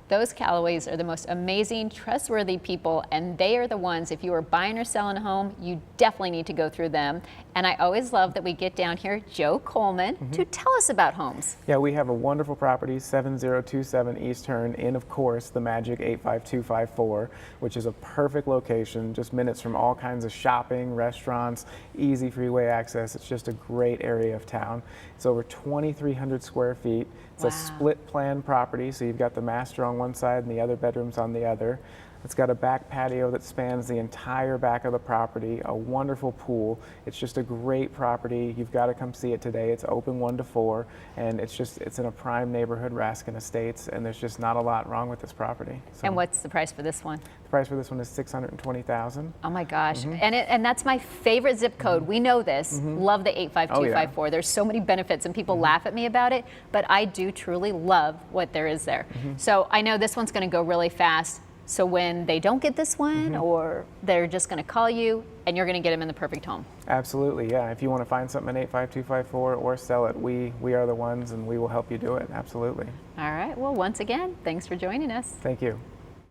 Those Callaways are the most amazing, trustworthy people, and they are the ones, if you are buying or selling a home, you definitely need to go through them. And I always love that we get down here, Joe Coleman, to tell us about homes. Yeah, we have a wonderful property, 7027 East Hearn, in, of course, the magic 85254, which is a perfect location, just minutes from all kinds of shopping, restaurants, easy freeway access. It's just a great area of town. It's over 2,300 square feet. It's a split plan property, so you've got the master on one side and the other bedrooms on the other. It's got a back patio that spans the entire back of the property, a wonderful pool. It's just a great property. You've got to come see it today. It's open 1 to 4, and it's in a prime neighborhood, Raskin Estates, and there's just not a lot wrong with this property. So And what's the price for this one? the price for this one is $620,000. Oh my gosh, and that's my favorite zip code. We know this. Love the 85254. There's so many benefits, and people laugh at me about it, but I do truly love what there is there. So I know this one's going to go really fast. So when they don't get this one, or they're just going to call you, and you're going to get them in the perfect home. Absolutely, yeah. If you want to find something in 85254 or sell it, we are the ones, and we will help you do it. Absolutely. All right. Well, once again, thanks for joining us. Thank you.